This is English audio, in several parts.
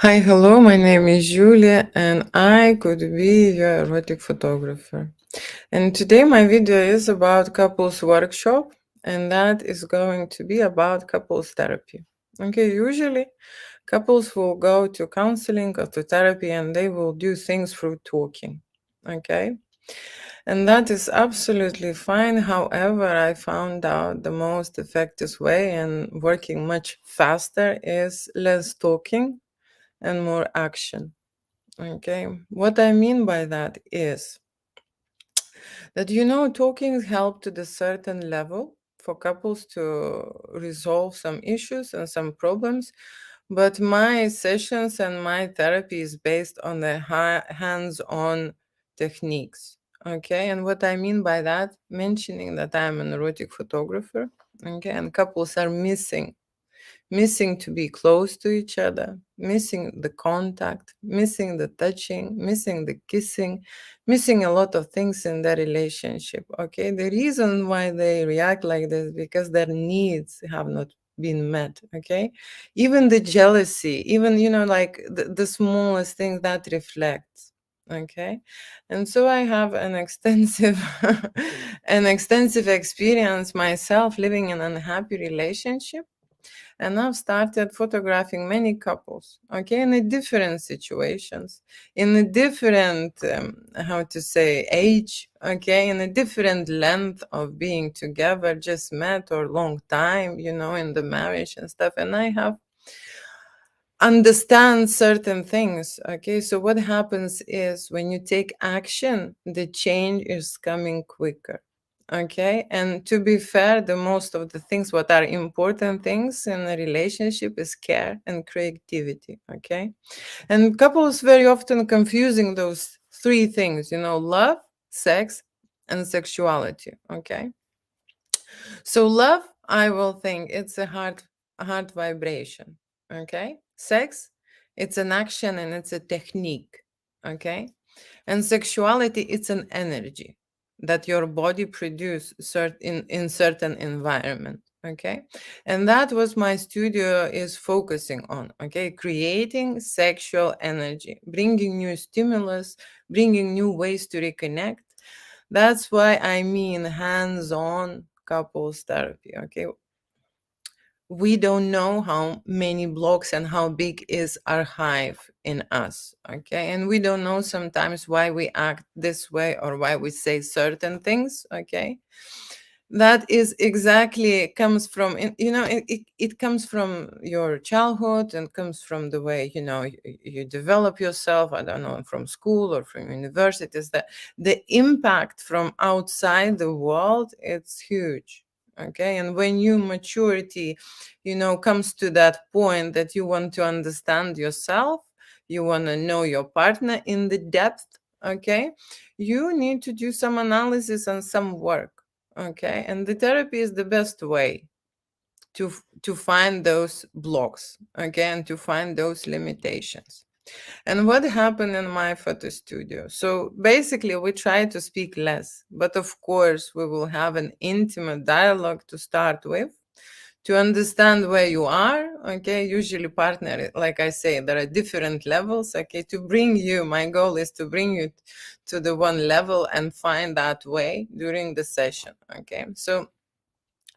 Hi, hello, my name is Julia and I could be your erotic photographer. And today my video is about couples workshop and that is going to be about couples therapy. Okay, usually couples will go to counseling or to therapy and they will do things through talking. Okay, and that is absolutely fine. However, I found out the most effective way and working much faster is less talking and more action. Okay, what I mean by that is that talking help to the certain level for couples to resolve some issues and some problems, but my sessions and my therapy is based on the hands-on techniques. Okay, and what I mean by that, mentioning that I'm an erotic photographer, okay, and couples are missing to be close to each other, missing the contact, missing the touching, missing the kissing, missing a lot of things in their relationship. Okay, the reason why they react like this because their needs have not been met. Okay, even the jealousy, even like the smallest thing that reflects. Okay, and so I have an extensive an extensive experience myself living in an unhappy relationship, and I've started photographing many couples, okay, in a different situations, in a different, how to say, age, okay, in a different length of being together, just met or long time, in the marriage and stuff. And I have understand certain things. Okay, so what happens is when you take action, the change is coming quicker. Okay, and to be fair, the most of the things what are important things in a relationship is care and creativity. Okay, and couples very often confusing those three things, love, sex, and sexuality. Okay, so love, I will think it's a heart vibration. Okay. Sex, it's an action and it's a technique. Okay. And sexuality, it's an energy that your body produce in certain environment. Okay. And that was my studio is focusing on. Okay. Creating sexual energy, bringing new stimulus, bringing new ways to reconnect. That's why I mean hands-on couples therapy. Okay, we don't know how many blocks and how big is our hive in us. Okay, and we don't know sometimes why we act this way or why we say certain things. Okay, that is exactly comes from it comes from your childhood and comes from the way you develop yourself. I don't know, from school or from universities, that the impact from outside the world, it's huge. Okay, and when you maturity comes to that point that you want to understand yourself, you want to know your partner in the depth. Okay, you need to do some analysis and some work. Okay, and the therapy is the best way to find those blocks, okay, and to find those limitations. And what happened in my photo studio? So basically, we try to speak less, but of course, we will have an intimate dialogue to start with, to understand where you are. Okay, usually partner, like I say, there are different levels. Okay, to bring you, my goal is to bring you to the one level and find that way during the session. Okay, so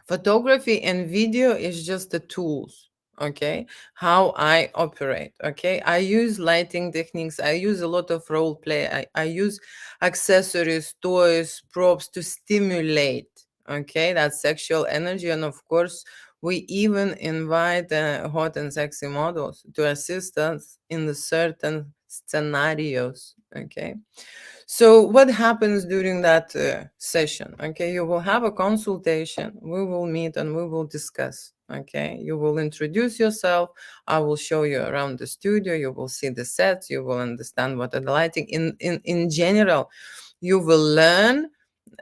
photography and video is just the tools. Okay, how I operate. Okay, I use lighting techniques, I use a lot of role play, I use accessories, toys, props to stimulate, okay, that sexual energy. And of course, we even invite hot and sexy models to assist us in the certain scenarios. Okay, so what happens during that session? Okay, you will have a consultation. We will meet and we will discuss. Okay, you will introduce yourself. I will show you around the studio. You will see the sets. You will understand what are the lighting. In general, you will learn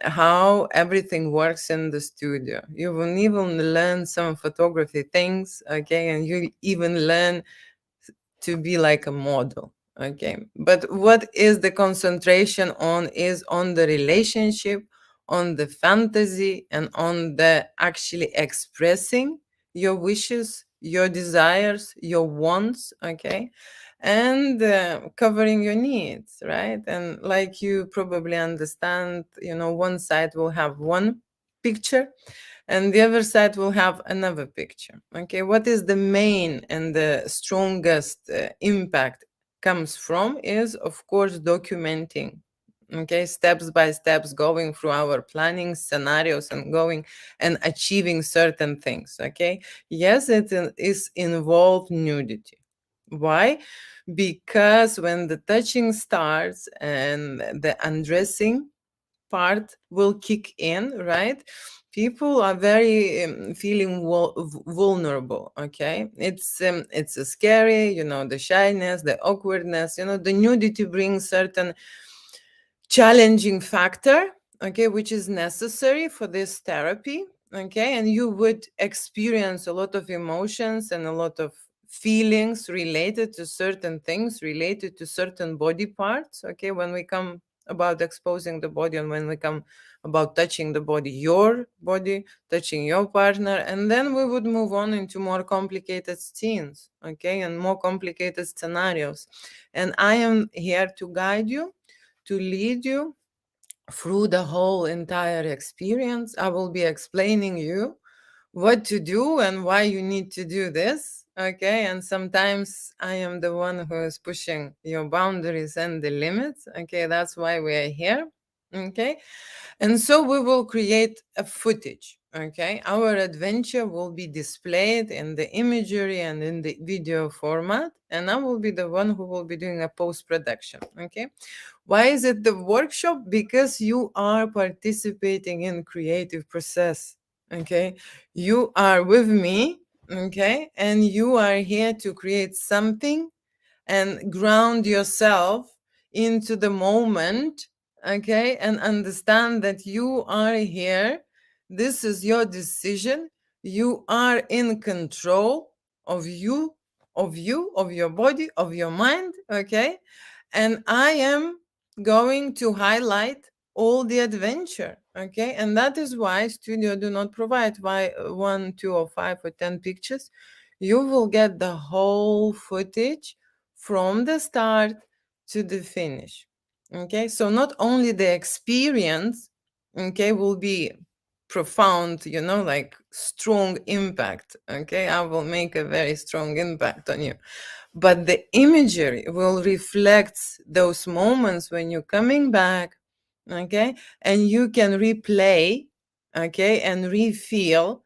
how everything works in the studio. You will even learn some photography things. Okay, and you even learn to be like a model. Okay, but what is the concentration on is on the relationship, on the fantasy, and on the actually expressing your wishes your desires, your wants, okay, and covering your needs, right? And like you probably understand, one side will have one picture and the other side will have another picture. Okay, what is the main and the strongest impact comes from is, of course, documenting. Okay, steps by steps, going through our planning scenarios and going and achieving certain things. Okay, yes, is involved nudity. Why? Because when the touching starts and the undressing part will kick in, right? People are very feeling vulnerable. Okay, it's scary, the shyness, the awkwardness. The nudity brings certain challenging factor, okay, which is necessary for this therapy. Okay, and you would experience a lot of emotions and a lot of feelings related to certain things, related to certain body parts. Okay, when we come about exposing the body, and when we come about touching the body, your body touching your partner, and then we would move on into more complicated scenes, okay, and more complicated scenarios. And I am here to guide you, to lead you through the whole entire experience. I will be explaining you what to do and why you need to do this. Okay. And sometimes I am the one who is pushing your boundaries and the limits. Okay. That's why we are here. Okay. And so we will create a footage. Okay. Our adventure will be displayed in the imagery and in the video format. And I will be the one who will be doing a post production. Okay. Why is it the workshop? Because you are participating in creative process. Okay. You are with me. Okay. And you are here to create something and ground yourself into the moment, okay, and understand that you are here. This is your decision. You are in control of you, of your body, of your mind, okay? And I am going to highlight all the adventure, okay? And that is why studio do not provide why 1, 2, or 5 or 10 pictures. You will get the whole footage from the start to the finish. Okay, so not only the experience, okay, will be profound, like strong impact. Okay, I will make a very strong impact on you, but the imagery will reflect those moments when you're coming back. Okay, and you can replay, okay, and refeel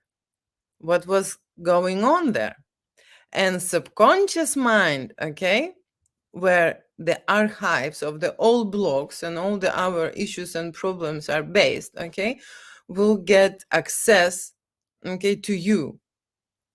what was going on there. And subconscious mind, okay, where the archives of the old blogs and all the our issues and problems are based, okay, will get access, okay, to you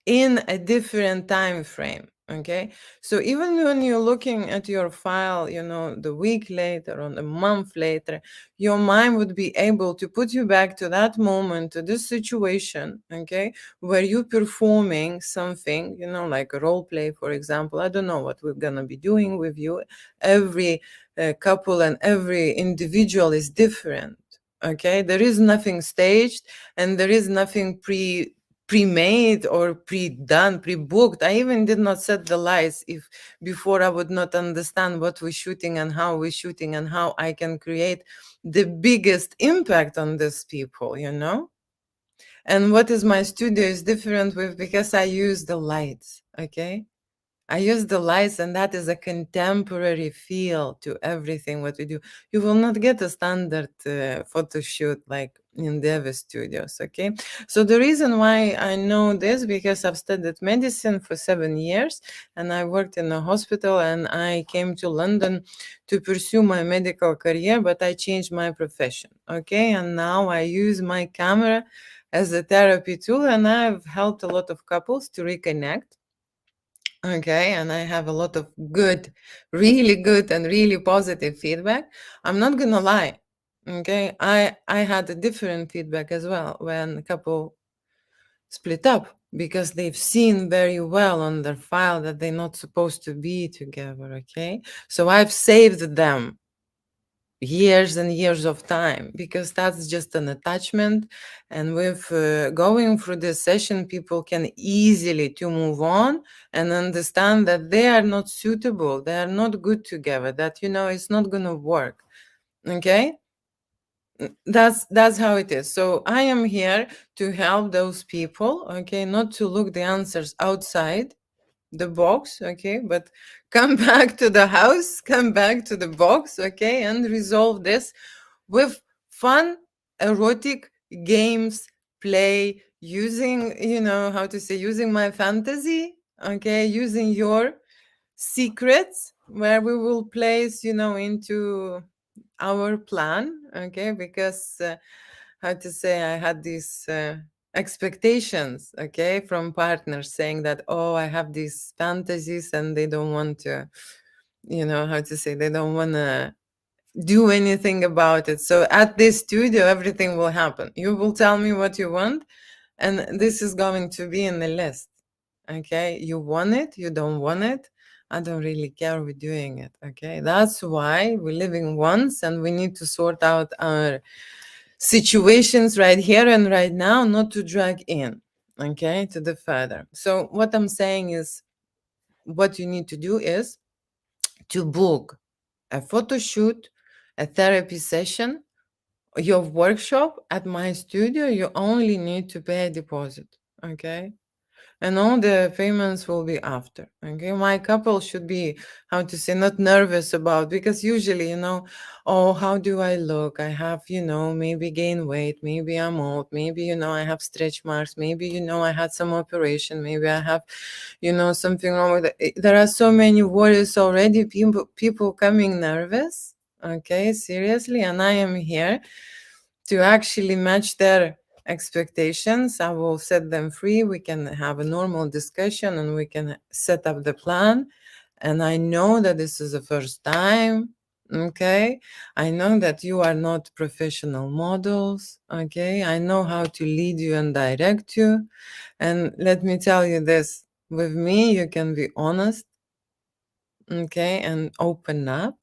in a different time frame. Okay, so even when you're looking at your file, the week later or the month later, your mind would be able to put you back to that moment, to this situation, okay, where you're performing something, like a role play, for example. I don't know what we're gonna be doing with you. Every couple and every individual is different. Okay, there is nothing staged and there is nothing pre-made or pre-done, pre-booked. I even did not set the lights if before I would not understand what we're shooting and how we're shooting and how I can create the biggest impact on these people. And what is my studio is different with, because I use the lights, okay? I use the lights, and that is a contemporary feel to everything what we do. You will not get a standard photo shoot like in the other studios, okay? So the reason why I know this, because I've studied medicine for 7 years, and I worked in a hospital, and I came to London to pursue my medical career, but I changed my profession, okay? And now I use my camera as a therapy tool, and I've helped a lot of couples to reconnect. Okay, and I have a lot of really good and really positive feedback. I'm not gonna lie. Okay, I had a different feedback as well when a couple split up because they've seen very well on their file that they're not supposed to be together. Okay, so I've saved them. years and years of time, because that's just an attachment. And with going through this session, people can easily to move on and understand that they are not suitable, they are not good together, that it's not going to work. Okay, that's how it is. So I am here to help those people, okay, not to look the answers outside the box, okay, but come back to the house, come back to the box, okay, and resolve this with fun, erotic games, play, using, how to say, using my fantasy, okay, using your secrets, where we will place, into our plan, okay, because how to say, I had these expectations, okay, from partners saying that, oh, I have these fantasies and they don't want to, how to say, they don't want to do anything about it. So at this studio, everything will happen. You will tell me what you want, and this is going to be in the list. Okay, you want it, you don't want it, I don't really care, we're doing it. Okay, that's why we're living once, and we need to sort out our situations right here and right now, not to drag in, okay, to the further. So what I'm saying is, what you need to do is to book a photo shoot, a therapy session, your workshop at my studio. You only need to pay a deposit, okay, and all the payments will be after. Okay, my couple should be, how to say, not nervous about, because usually, oh, how do I look, I have, maybe gain weight, maybe I'm old, maybe, I have stretch marks, maybe, I had some operation, maybe I have, something wrong with it. There are so many worries already, people coming nervous, okay, seriously, and I am here to actually match their expectations. I will set them free. We can have a normal discussion and we can set up the plan. And I know that this is the first time. Okay. I know that you are not professional models. Okay. I know how to lead you and direct you. And let me tell you this, with me, you can be honest. Okay. And open up.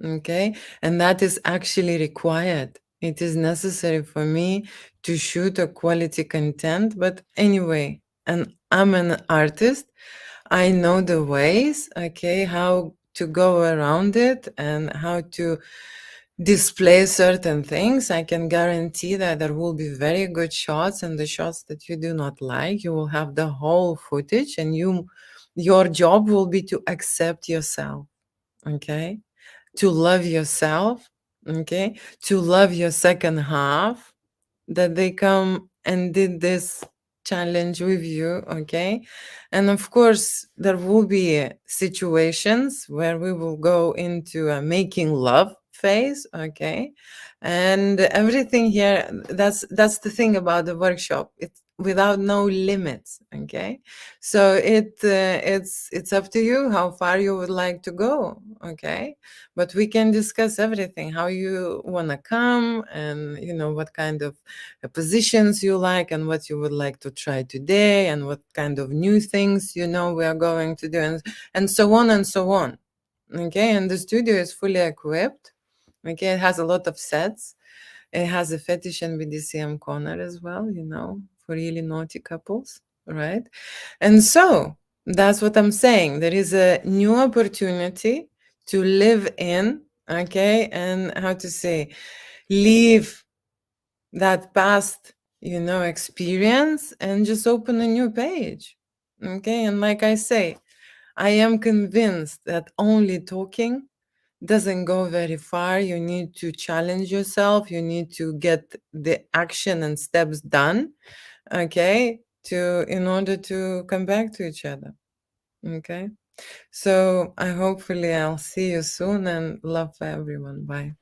Okay. And that is actually required. It is necessary for me to shoot a quality content. But anyway, and I'm an artist. I know the ways, okay, how to go around it and how to display certain things. I can guarantee that there will be very good shots, and the shots that you do not like, you will have the whole footage, and your job will be to accept yourself. Okay, to love yourself, okay, to love your second half, that they come and did this challenge with you, okay. And of course there will be situations where we will go into a making love phase, okay. And everything here, that's the thing about the workshop, it's without no limits, okay. So it's up to you how far you would like to go, okay. But we can discuss everything, how you want to come, and what kind of positions you like, and what you would like to try today, and what kind of new things we are going to do, and so on and so on. Okay, and the studio is fully equipped. Okay, it has a lot of sets. It has a fetish and BDSM corner as well, for really naughty couples, right? And so that's what I'm saying. There is a new opportunity to live in, okay, and how to say, leave that past, experience, and just open a new page. Okay, and like I say, I am convinced that only talking doesn't go very far. You need to challenge yourself. You need to get the action and steps done, okay, to in order to come back to each other. Okay. So I hopefully I'll see you soon, and love for everyone. Bye.